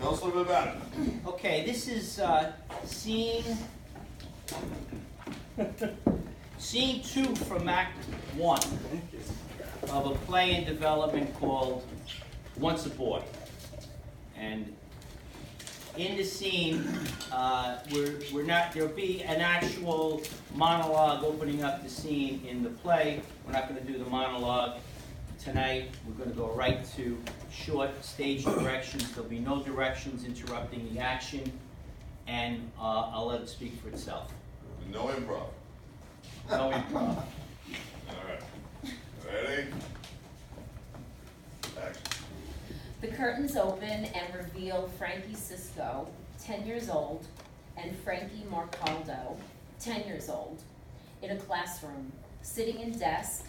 Tell us a little bit about it. Okay, this is scene 2 from Act 1 of a play in development called Once a Boy. And in the scene, there'll be an actual monologue opening up the scene in the play. We're not going to do the monologue tonight. We're going to go right to short stage directions. There'll be no directions interrupting the action, and I'll let it speak for itself. No improv. No improv. All right. Ready? Action. The curtains open and reveal Frankie Sisco, 10 years old, and Frankie Maraldo, 10 years old, in a classroom, sitting in desks,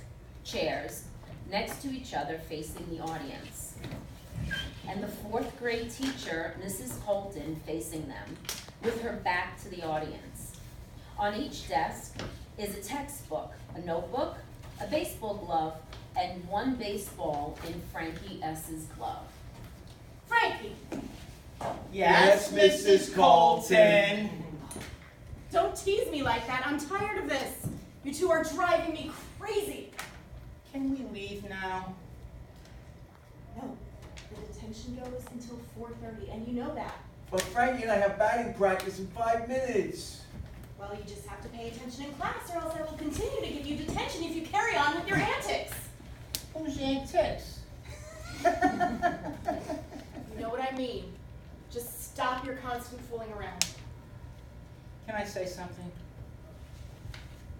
chairs, next to each other facing the audience. And the 4th grade teacher, Mrs. Colten, facing them, with her back to the audience. On each desk is a textbook, a notebook, a baseball glove, and 1 baseball in Frankie S's glove. Frankie, Yes, Mrs. Colten. don't tease me like that. I'm tired of this. You two are driving me crazy. Can we leave now? No, the detention goes until 4:30, and you know that. But Frankie and I have batting practice in 5 minutes. Well, you just have to pay attention in class, or else I will continue to give you detention if you carry on with your antics. Who's antics? You know what I mean. Just stop your constant fooling around. Can I say something?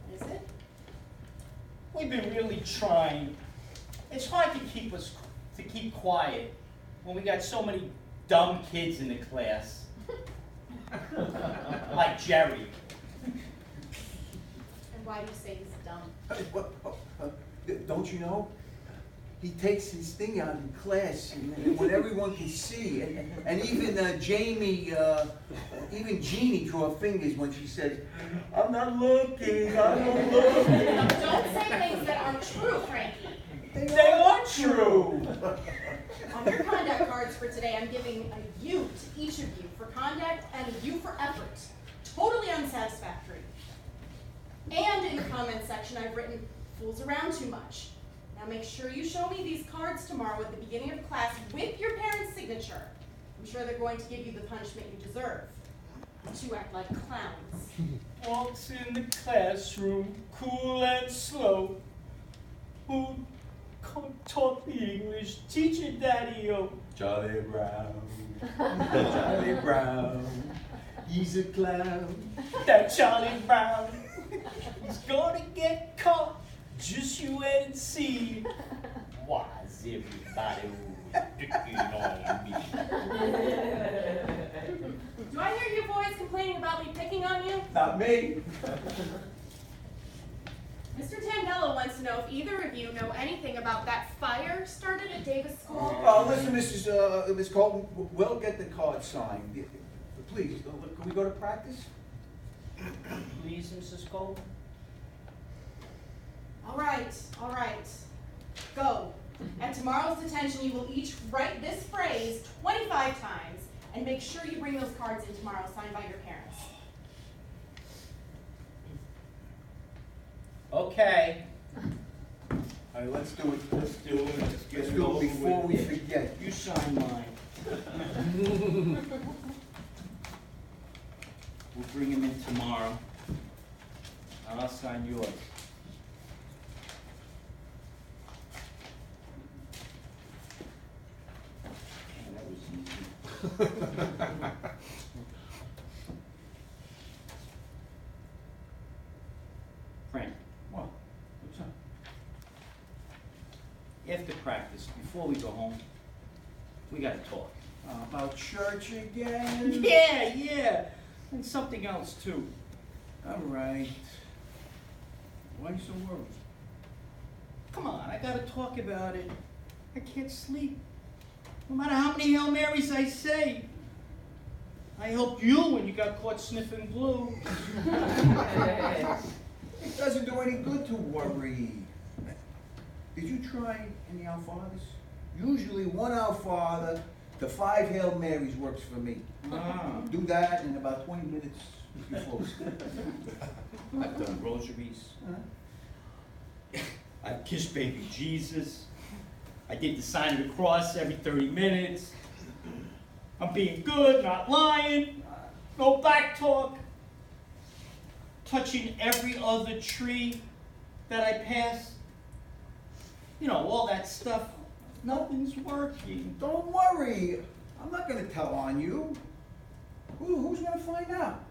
What is it? We've been really trying. It's hard to keep quiet when we got so many dumb kids in the class. Like Jerry. And why do you say he's dumb? Don't you know? He takes his thing out in class and when everyone can see. And even even Jeannie drew her fingers when she said, "I'm not looking, I don't look." Now, don't say things that aren't true, Frankie. They are true. On your conduct cards for today, I'm giving a U to each of you for conduct and a U for effort. Totally unsatisfactory. And in the comments section, I've written, "Fools around too much." Now make sure you show me these cards tomorrow at the beginning of class with your parents' signature. I'm sure they're going to give you the punishment you deserve. You two act like clowns. Walks in the classroom, cool and slow. Who taught the English teacher, Daddy-o? Charlie Brown, Charlie Brown, he's a clown. That Charlie Brown, he's gonna get caught. Just you wait and see. Why's everybody picking on me? Do I hear you boys complaining about me picking on you? Not me. Mr. Tangella wants to know if either of you know anything about that fire started at Davis School. Listen, Miss Colten, we'll get the card signed. Please, can we go to practice? Please, Mrs. Cole. All right. Go. At tomorrow's detention, you will each write this phrase 25 times and make sure you bring those cards in tomorrow signed by your parents. Okay. All right, let's do it. Let's do it. Let's get Let's it do over it before with. we forget. You sign mine. We'll bring him in tomorrow. And I'll sign yours. Oh, that was easy. Frank, What? What's up? after practice, before we go home, we gotta talk. About church again? Yeah. And something else too. All right. Why are you so worried? Come on, I gotta talk about it. I can't sleep. No matter how many Hail Marys I say. I helped you when you got caught sniffing glue. It doesn't do any good to worry. Did you try any Our Fathers? Usually one Our Father The 5 Hail Marys works for me. Ah. Do that in about 20 minutes, you're close. I've done rosaries. Huh? I've kissed baby Jesus. I did the sign of the cross every 30 minutes. I'm being good, not lying. No back talk. Touching every other tree that I pass. You know, all that stuff. Nothing's working. Don't worry, I'm not gonna tell on you. Who's gonna find out?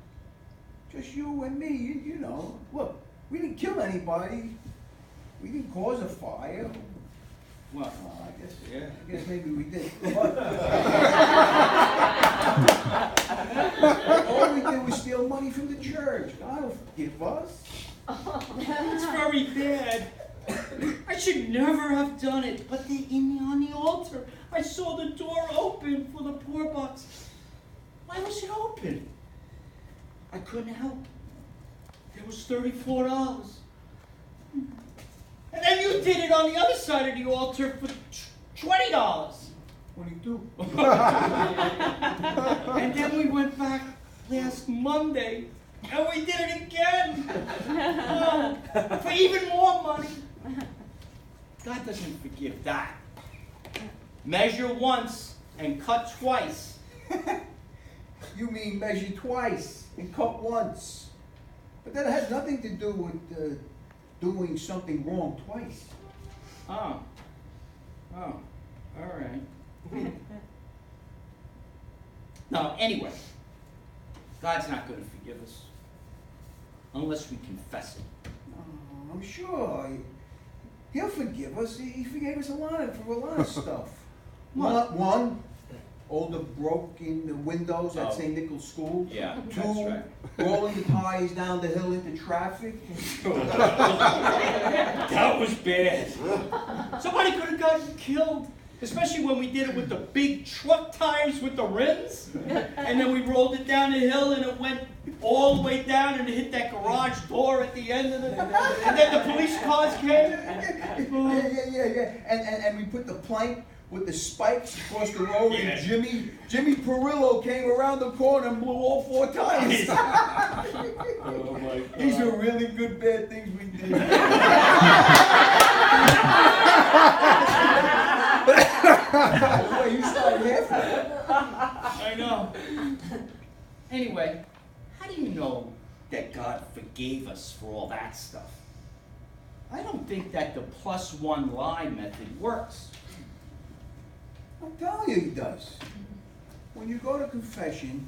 Just you and me, you know. Look, we didn't kill anybody. We didn't cause a fire. Well, I guess maybe we did. All we did was steal money from the church. God will forgive us. It's very bad. I should never have done it, but on the altar, I saw the door open for the poor box. Why was it open? I couldn't help. It was $34. And then you did it on the other side of the altar for $20. 22. And then we went back last Monday, and we did it again. For even more money. God doesn't forgive that. Measure once and cut twice. You mean measure twice and cut once. But that has nothing to do with doing something wrong twice. Oh, all right. No, anyway, God's not going to forgive us unless we confess it. I'm sure He'll forgive us. He forgave us for a lot of stuff. One, all the broken windows at St. Nicholas School. Yeah, Two, that's right. rolling the tires down the hill into traffic. That was bad. Somebody could have gotten killed, especially when we did it with the big truck tires with the rims. And then we rolled it down the hill and it went all the way down and it hit that garage door at the end of it. And then the police cars came. Yeah. And we put the plank with the spikes across the road, Yeah. and Jimmy Perillo came around the corner and blew all 4 tires. Oh my God. These are really good bad things we did. Well, you started laughing. I know. Anyway, how do you know that God forgave us for all that stuff? I don't think that the +1 lie method works. I'm telling you he does. When you go to confession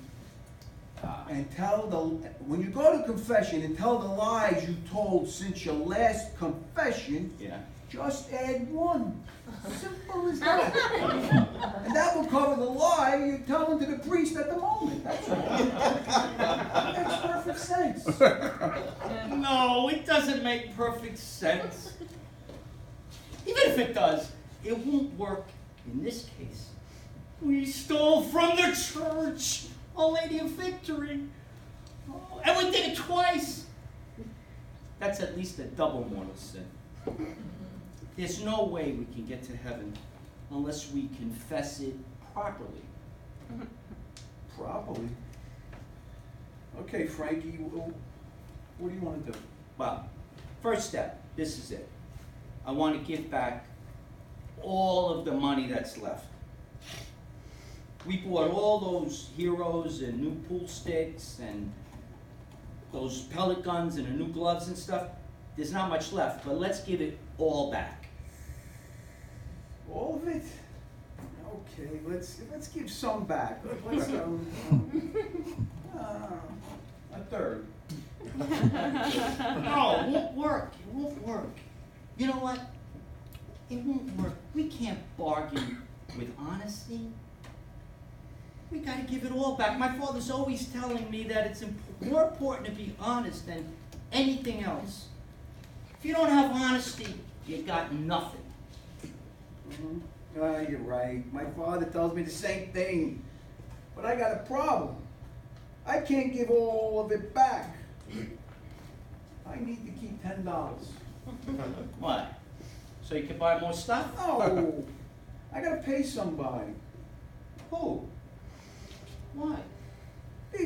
and tell the lies you told since your last confession, Yeah. just add 1. Simple as that. And that will cover the lie you're telling to the priest at the moment. That's all. That makes perfect sense. No, it doesn't make perfect sense. Even if it does, it won't work in this case. We stole from the church, Our Lady of Victory. Oh, and we did it twice. That's at least a double mortal sin. There's no way we can get to heaven unless we confess it properly. Probably. Okay, Frankie, what do you want to do? Well, first step, this is it. I want to give back all of the money that's left. We bought all those heroes and new pool sticks and those pellet guns and the new gloves and stuff. There's not much left, but let's give it all back. All of it? Okay, let's give some back. Let's go. A third. No, it won't work. It won't work. You know what? It won't work. We can't bargain with honesty. We gotta give it all back. My father's always telling me that it's more important to be honest than anything else. If you don't have honesty, you got nothing. You're right. My father tells me the same thing. But I got a problem. I can't give all of it back. I need to keep $10. What? So you can buy more stuff? No, I gotta pay somebody.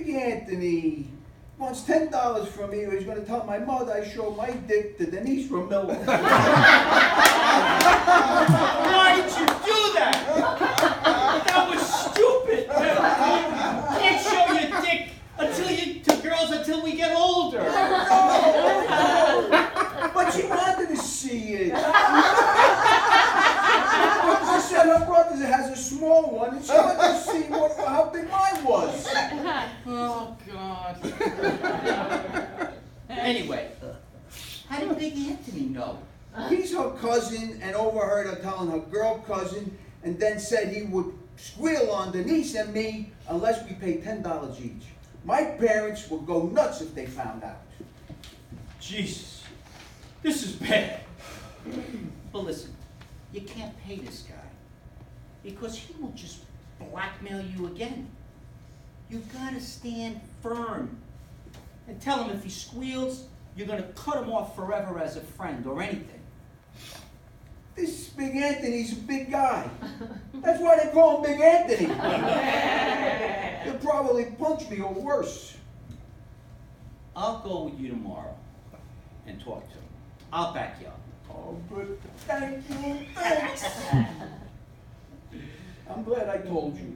Big Anthony wants $10 from me, or he's gonna tell my mother I showed my dick to Denise from Miller. Why did you do that? That was stupid. You can't show your dick to girls until we get older. But she wanted to see it. She said her brother has a small one, and she wanted to see how big mine was. Oh, God. Anyway, how did Big Anthony know? He's her cousin and overheard her telling her girl cousin, and then said he would squeal on Denise and me unless we pay $10 each. My parents would go nuts if they found out. Jesus, this is bad. But listen, you can't pay this guy because he will just blackmail you again. You gotta stand firm and tell him if he squeals, you're gonna cut him off forever as a friend or anything. This Big Anthony's a big guy. That's why they call him Big Anthony. He'll probably punch me or worse. I'll go with you tomorrow and talk to him. I'll back you up. Oh, but thank you, thanks. I'm glad I told you.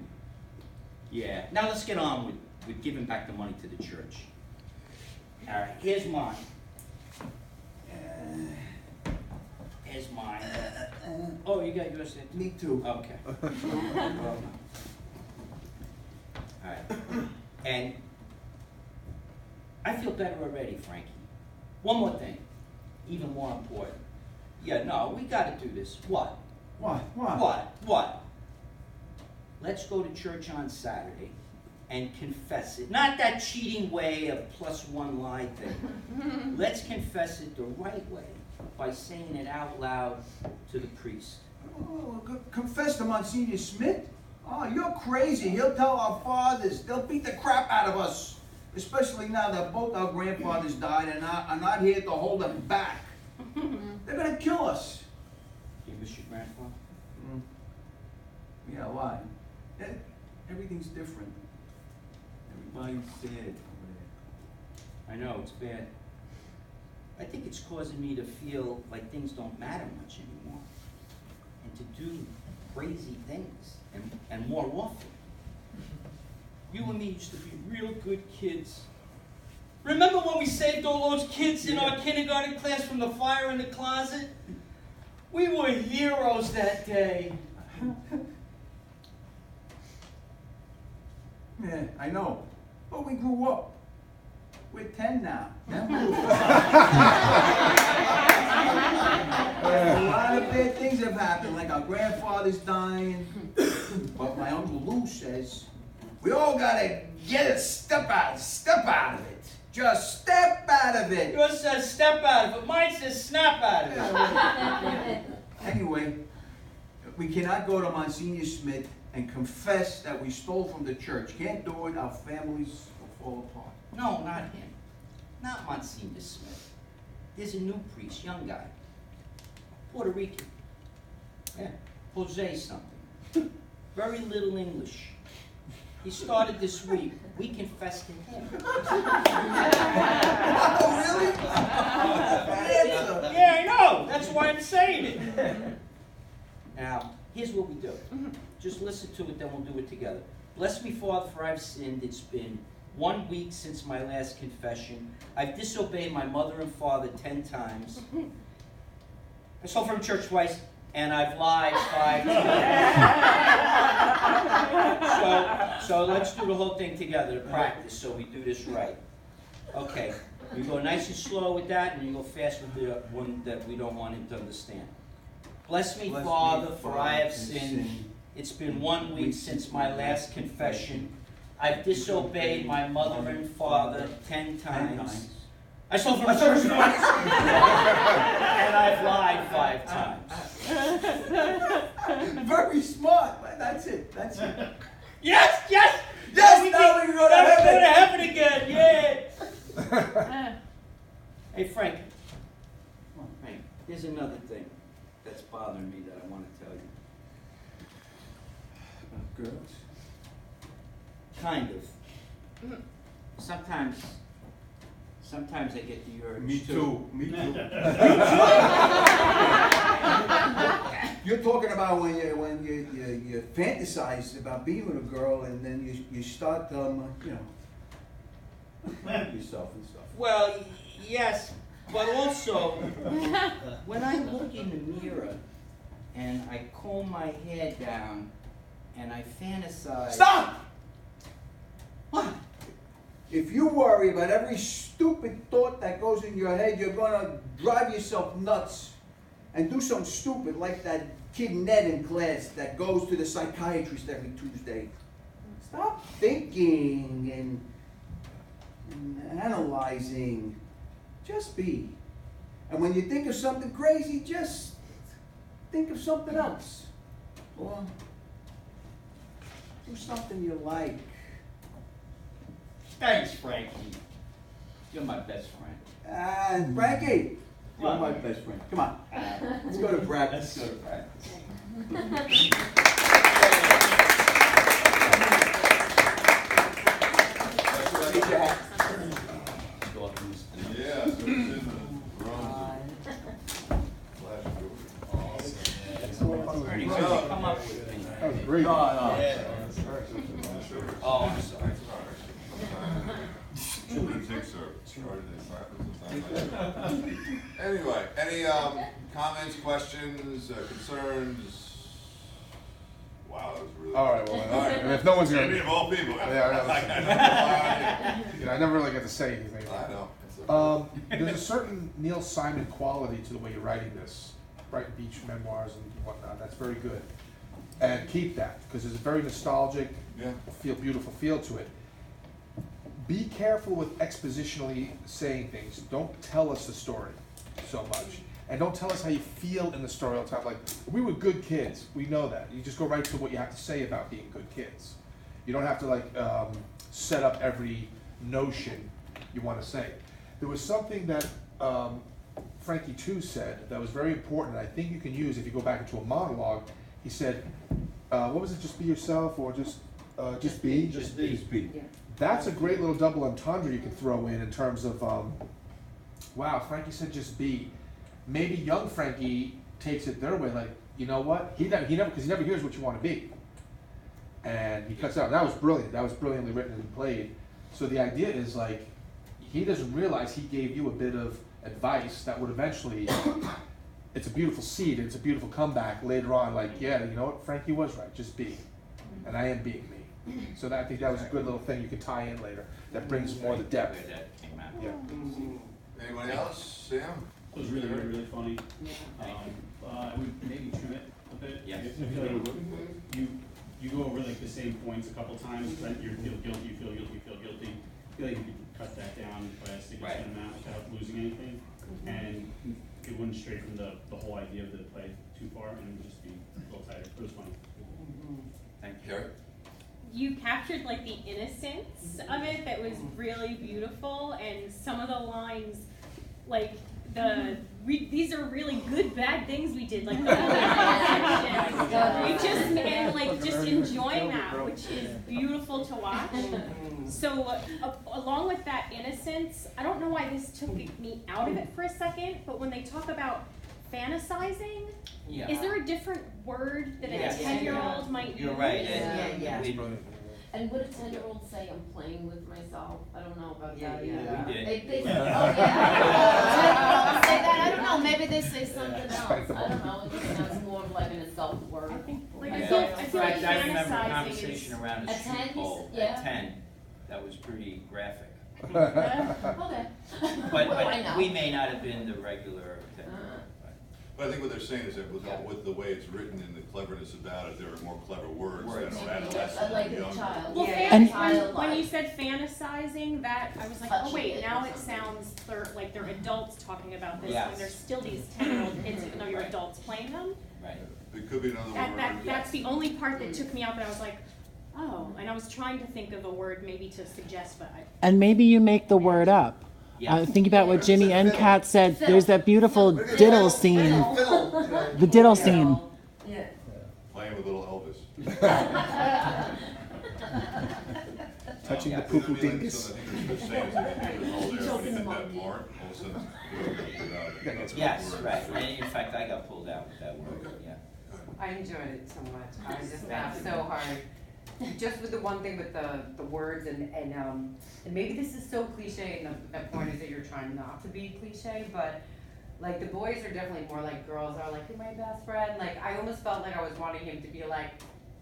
Yeah. Now let's get on with giving back the money to the church. All right, here's mine. Here's mine. Oh, you got yours there? Me too. Okay. All right. And I feel better already, Frankie. One more thing, even more important. Yeah, no, we got to do this. What? What? Let's go to church on Saturday and confess it. Not that cheating way of +1 lie thing. Let's confess it the right way by saying it out loud to the priest. Oh, confess to Monsignor Smith? Oh, you're crazy. He'll tell our fathers. They'll beat the crap out of us. Especially now that both our grandfathers died and I'm not here to hold them back. They're gonna kill us. You miss your grandfather? Yeah, why? Everything's different. Everybody's sad over I know, it's bad. I think it's causing me to feel like things don't matter much anymore. And to do crazy things and more often. You and me used to be real good kids. Remember when we saved all those kids in our kindergarten class from the fire in the closet? We were heroes that day. Yeah, I know. But we grew up. We're 10 now. A lot of bad things have happened, like our grandfather's dying. But my Uncle Lou says, we all gotta step out of it. Just step out of it. Yours says step out of it, mine says snap out of it. Anyway, we cannot go to Monsignor Smith and confess that we stole from the church. Can't do it, our families will fall apart. No, not him. Not Monsignor Smith. There's a new priest, young guy. Puerto Rican. Yeah, Jose something. Very little English. He started this week. We confessed to him. Oh, really? Yeah, I know. That's why I'm saying it. Now, here's what we do. Just listen to it, then we'll do it together. Bless me, Father, for I've sinned. It's been 1 week since my last confession. I've disobeyed my mother and father 10 times. I stole from church twice, and I've lied 5 times. So let's do the whole thing together to practice so we do this right. Okay, you go nice and slow with that, and you go fast with the one that we don't want him to understand. Bless me, Father, for I have sinned. It's been 1 week since my last confession. I've disobeyed my mother and father 10 times. I stole from church twice. And I've lied 5 times. Very smart. That's it. Yes! Yes, now we can go to Let's heaven. go to heaven again, yeah! Hey, Frank. Come on, Frank. There's another thing that's bothering me that I want to tell you. Girls? Kind of. sometimes I get the urge. Me too. You're talking about when you fantasize about being with a girl and then you start, yourself and stuff. Well, yes, but also, when I look in the mirror and I comb my hair down and I fantasize. Stop! What? If you worry about every stupid thought that goes in your head, you're gonna drive yourself nuts and do something stupid like that kid Ned in class that goes to the psychiatrist every Tuesday. Stop thinking and analyzing. Just be. And when you think of something crazy, just think of something else. Or do something you like. Thanks, Frankie. You're my best friend. Frankie, you're What? my best friend. Come on. Let's go to practice. Let's go to practice. Hey, Jack. Yeah, so it's in the bronze. Flash Ernie, why don't you come up with me? That was great. Oh, I'm sorry. Anyway, any comments, questions, concerns? Wow, that was really. All right, well, All right. and if no one's Maybe gonna, of all people. Yeah, I never really get to say anything. I know. There's a certain Neil Simon quality to the way you're writing this, writing beach memoirs and whatnot. That's very good, and keep that because it's a very nostalgic, Yeah. beautiful feel to it. Be careful with expositionally saying things. Don't tell us the story so much, and don't tell us how you feel in the story all the time. Like, we were good kids. We know that. You just go right to what you have to say about being good kids. You don't have to set up every notion you want to say. There was something that Frankie too said that was very important, and I think you can use if you go back into a monologue. He said, what was it, just be yourself, or just be? Just be. Yeah. That's a great little double entendre you can throw in terms of, wow, Frankie said just be. Maybe young Frankie takes it their way, like, you know what? Because he never hears what you want to be. And he cuts out. That was brilliant. That was brilliantly written and played. So the idea is, like, he doesn't realize he gave you a bit of advice that would eventually, it's a beautiful seed, it's a beautiful comeback later on, like, yeah, you know what? Frankie was right, just be. And I am being me. So I think that was a good little thing you could tie in later that brings more of the depth. Where that came out. Yeah. Anybody else? Sam? It was really, really, really funny. I would maybe trim it a bit. Yes. You go over like the same points a couple times, but you feel guilty, you feel guilty, you feel guilty. I feel like you could cut that down by a significant amount without losing anything. And it wouldn't stray from the whole idea of the play too far and it would just be a little tighter. It was funny. Thank you. Carrie? You captured like the innocence of it that was really beautiful, and some of the lines, like these are really good bad things we did, like the just enjoying that, which is beautiful to watch. So along with that innocence, I don't know why this took me out of it for a second, but when they talk about fantasizing, Yeah. is there a different word that a Yes. 10-year-old might use? You're right. Yeah. We- And would a 10-year-old say, I'm playing with myself? I don't know about that Yeah, either. we did. They oh yeah, say that, I don't know, maybe they say something else, I don't know, it just sounds more of like an adult word. I think, like, Yeah. I feel In like fact, I remember a fantasizing conversation around a At 10, street pole yeah. at 10 that was pretty graphic. Okay. But we may not have been the regular 10-year-old. But I think what they're saying is that with the way it's written and the cleverness about it, there are more clever words Words. that are adolescent Like and a younger. child. Well, And when you said fantasizing, that I was like, oh Touching wait, it now or it something. sounds like they're adults talking about this Yes. when there's still these 10-year-old kids, even though you're adults playing them. Right. It could be another word. That's the only part that took me out. That I was like, oh, and I was trying to think of a word maybe to suggest, but And maybe you make the word up. Yeah. Think about what Jimmy Encat said. There's that beautiful diddle scene. The diddle scene. Yeah. Playing with little Elvis. touching yeah. the poo-poo I mean, dingus. so I think they're saying is that he was all there when he hit that mark, all of a sudden, without Yes, right, and in fact, I got pulled out with that word, yeah. I enjoyed it so much. I just laughed so hard. Just with the one thing with the words and maybe this is so cliche and the point is that you're trying not to be cliche, but like the boys are definitely more like girls are like, you're my best friend. Like I almost felt like I was wanting him to be like,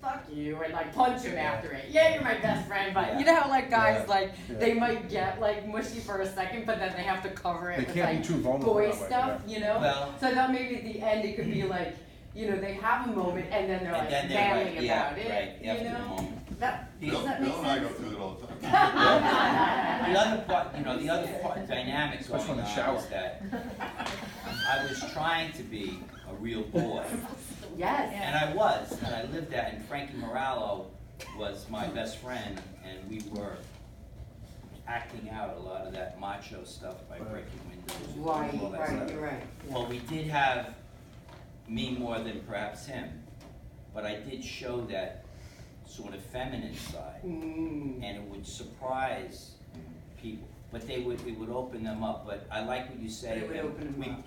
fuck you, and like punch him after it. Yeah, you're my best friend, but you know how like guys like they might get like mushy for a second, but then they have to cover it They with can't like be too vulnerable boy that way, stuff, you know? Well- So I thought maybe at the end it could be like, you know, they have a moment and then they're And like then they're bailing right, yeah, about it, right, you after the know? moment. That, Bill does that make and I go sense? through it all the time. The other part, the other part, dynamic Especially going in the on shower. is that I was trying to be a real boy, Yes. and I was, and I lived that, and Frankie Maraldo was my best friend, and we were acting out a lot of that macho stuff by breaking windows and Right, all that right, stuff. you're right. Well, we did have me more than perhaps him, but I did show that sort of feminine side, and it would surprise people. But it would open them up. But I like what you say. It would that open them up.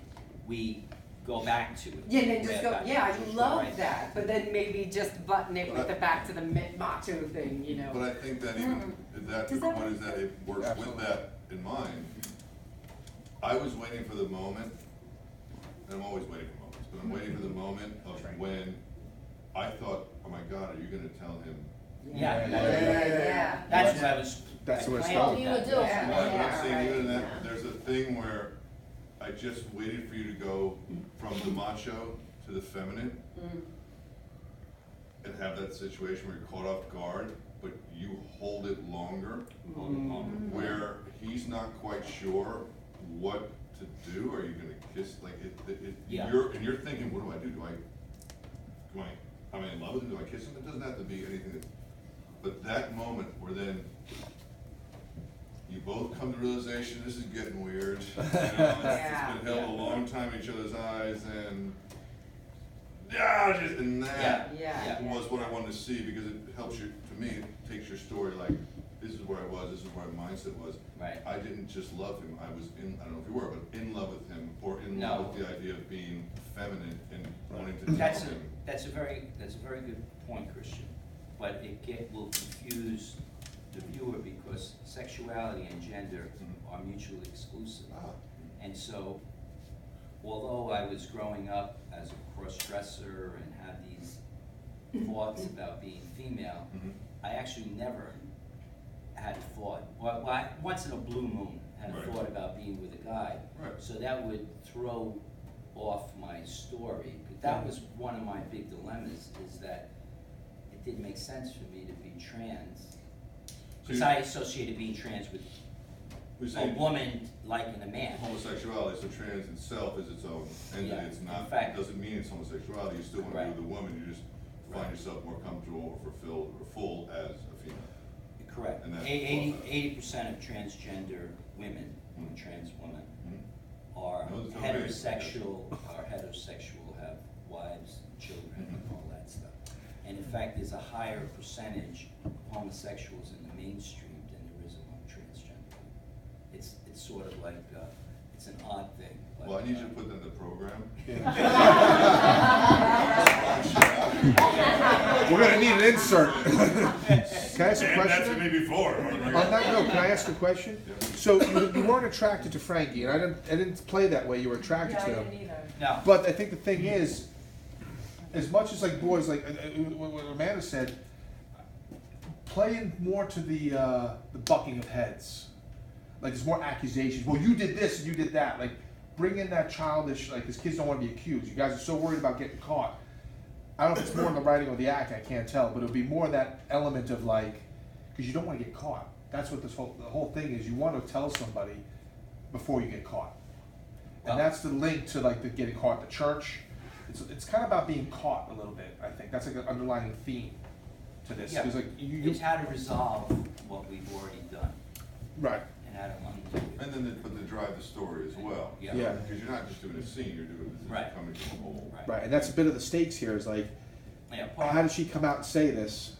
We go back to it. Yeah, and then just Way go, back. yeah, I love Right. that, but then maybe just button it with the back to the macho thing, you know? But I think that even, that the Does that point is that it works with Absolutely. that in mind. I was waiting for the moment, and I'm always waiting for moments, but I'm waiting for the moment of when I thought, oh my God, are you gonna tell him? Yeah. Yeah. That's what I was. That's I what it's planned called. that. You would do it. Yeah. Well, I'm Yeah, saying right. even in that, there's a thing where I just waited for you to go from the macho to the feminine and have that situation where you're caught off guard, but you hold it longer, where he's not quite sure what to do. Are you gonna kiss, like, Yeah. you're thinking, what do I do? Am I in love with him? Do I kiss him? It doesn't have to be anything that, but that moment where then you both come to realization, this is getting weird. You know, it's been held a long time in each other's eyes, and and that Yeah. was what I wanted to see, because it helps you, to me, it takes your story like, this is where I was, this is where my mindset was. Right. I didn't just love him, I was in, I don't know if you were, but in love with him, or in No. love with the idea of being feminine and wanting to tell him. That's a very good point, Christian. But it will confuse the viewer because sexuality and gender are mutually exclusive. And so, although I was growing up as a cross-dresser and had these thoughts about being female, I actually never had a thought, well, once in a blue moon, had a Right. thought about being with a guy. Right. So that would throw off my story. But that was one of my big dilemmas, is that it didn't make sense for me to be trans. Because I associated being trans with We're a saying woman liking a man. homosexuality, so trans itself is its own entity, Yeah, it's in not, fact. doesn't mean it's homosexuality, you still want to be Right. with a woman, you just find yourself more comfortable or fulfilled or full as a female. Correct. And that's 80% of transgender women, trans women, are No, it's okay. heterosexual, have wives, children, and all that stuff. And in fact, there's a higher percentage of homosexuals in the mainstream than there is among transgender. It's sort of like, it's an odd thing. But, Well, I need you to put that in the program. We're gonna need an insert. Can I ask a question? me before. On that note, can I ask a question? So you weren't attracted to Frankie, and I didn't play that way. You were attracted to him. either. No. But I think the thing is, as much as like boys, like what Amanda said, playing more to the bucking of heads. Like there's more accusations. Well, you did this and you did that. Like bring in that childish, like these kids don't want to be accused. You guys are so worried about getting caught. I don't know if it's more in the writing or the act, I can't tell, but it'll be more that element of like, because you don't want to get caught. That's what the whole thing is. You want to tell somebody before you get caught. And that's the link to like the getting caught at the church. It's kind of about being caught a little bit, I think. That's like an underlying theme to this. Yeah. 'Cause, like, It's how to resolve what we've already done right. and how to undo it. And then, but to drive the story as well. Yeah. Yeah. Because you're not just doing a scene, you're doing, it's Right. coming to a whole. Right, and that's a bit of the stakes here is like, Yeah, how does she come out and say this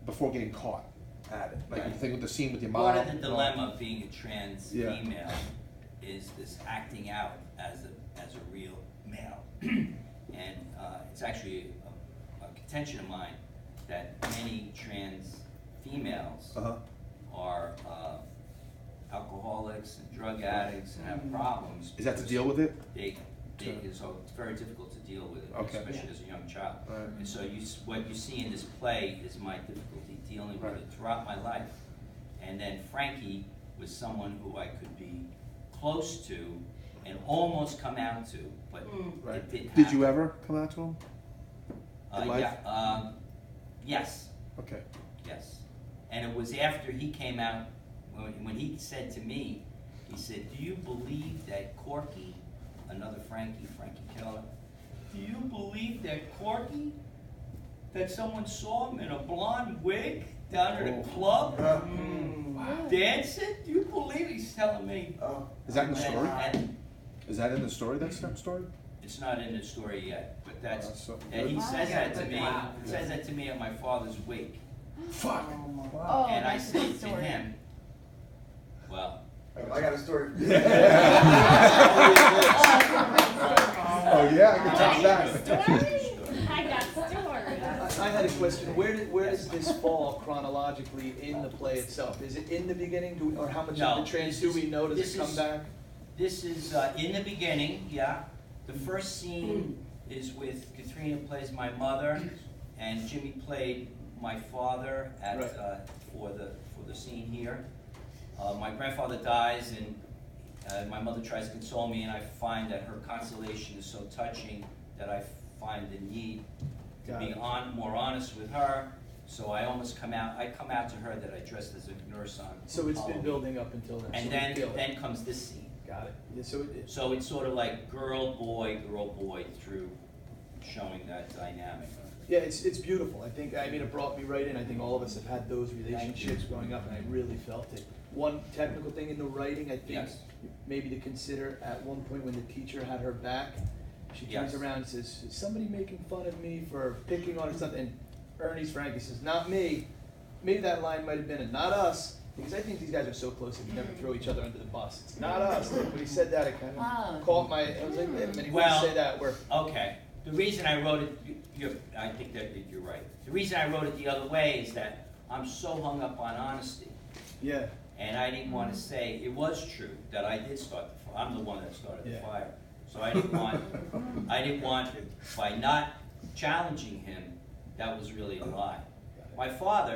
before getting caught? at it. Like you think with the scene with your mom. Part of the and all. dilemma of being a trans Yeah. female is this acting out as a real male. And it's actually a contention of mine that many trans females Uh-huh. are alcoholics and drug addicts and have problems. Is that to because deal with it? so it's very difficult to deal with it, Okay. especially as a young child. Right. And so what you see in this play is my difficulty dealing with Right. it throughout my life. And then Frankie was someone who I could be close to and almost come out to, but Right. it didn't Did happen. you ever come out to him? in life? Yeah, yes. Okay. Yes. And it was after he came out, when he said to me, he said, do you believe that Corky, another Frankie Keller, do you believe that Corky, that someone saw him in a blonde wig down at a club, dancing? Do you believe he's telling me? Is that in the story? And Is that in the story, that story? it's not in the story yet, but that's that's, so and he good. says that to me, Wow. he says that to me at my father's wake. Fuck. Oh, And I that's a say good to story. him, well, I got a story. Oh yeah, I can top that. I got stories. I had a question. Where does this fall chronologically in the play itself? Is it in the beginning, or how much No, of the trans this do is- we know? Does this it come is- back? this is in the beginning, yeah. The first scene is with Katrina plays my mother, and Jimmy played my father at Right. for the scene here. My grandfather dies, and my mother tries to console me, and I find that her consolation is so touching that I find the need to Got be it. more honest with her. So I almost come out to her that I dressed as a nurse on So it's been Halloween. building up until then. And so we feel it. then comes this scene. Got it. Yeah, so it, So it's sort of like girl, boy through showing that dynamic. yeah, it's beautiful. I mean, it brought me right in. I think all of us have had those relationships growing up, and I really felt it. One technical thing in the writing, I think, Yes. maybe to consider at one point when the teacher had her back, she turns Yes. around and says, is somebody making fun of me for picking on her something? And Frankie says, not me. Maybe that line might have been a not us, because I think these guys are so close that we never throw each other under the bus. It's not us. When he said that, it kind of Oh. caught my, I was like, wait a minute, he Well- wouldn't say that. We're, Okay, the reason I wrote it, I think that you're right. The reason I wrote it the other way is that I'm so hung up on honesty. yeah. And I didn't want to say, it was true that I did start the fire. I'm the one that started the Yeah. fire. So I didn't want, by not challenging him, that was really a lie. My father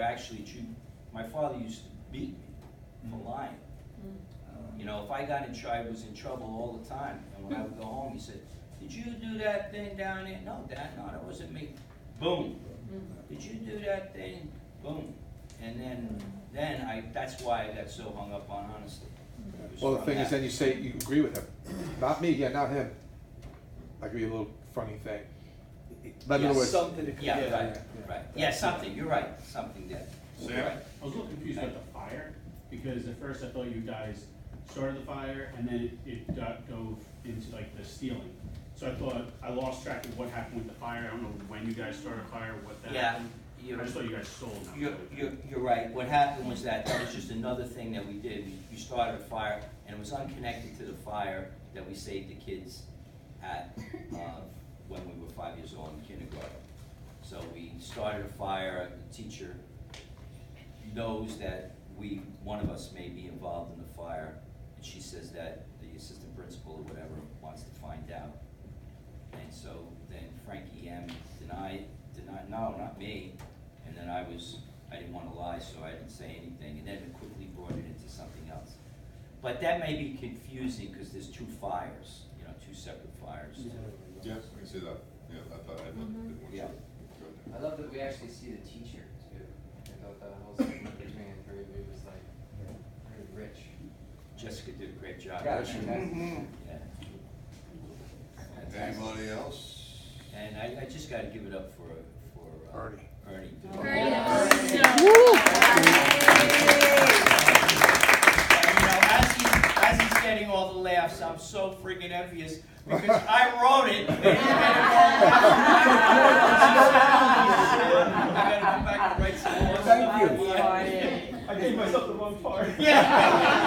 used to beat me for lying. You know, if I was in trouble all the time, and when I would go home, he said, did you do that thing down there? No, Dad, no, that wasn't me. Boom. Did you do that thing? Boom. And that's why I got so hung up on honesty. It was Well, the from thing is, that. then you say you agree with him. Not me, yeah, not him. I agree, a little funny thing. But in other words, Something to, Yeah, yeah. right. Yeah, something, you're right, something there. Sam? You're right. I was a little confused about the fire, because at first I thought you guys started the fire, and then it dove into like the stealing. So I thought, I lost track of what happened with the fire. I don't know when you guys started a fire, what that Yeah, happened. I just thought you guys stole them. You're right. What happened was that was just another thing that we did. We started a fire, and it was unconnected to the fire that we saved the kids at when we were 5 years old in kindergarten. So we started a fire. The teacher knows that one of us may be involved in the fire, and she says that the assistant principal or whatever wants to find out. And so then Frankie M denied, no, not me. And then I didn't want to lie, so I didn't say anything. And then it quickly brought it into something else. But that may be confusing because there's two fires, two separate fires. Yes, I can see that. Yeah, I thought I did. Yeah. I love that we actually see the teacher too. I thought that whole segment between the three of you was like very rich. Jessica did a great job. Yeah, she has. Yeah. Anybody else? And I just got to give it up for Ernie. Ernie. Ernie. As he's getting all the laughs, I'm so freaking envious because I wrote it. And he's getting all the laughs. I got to come back and write some more. Thank you. gave myself the wrong part. Yeah.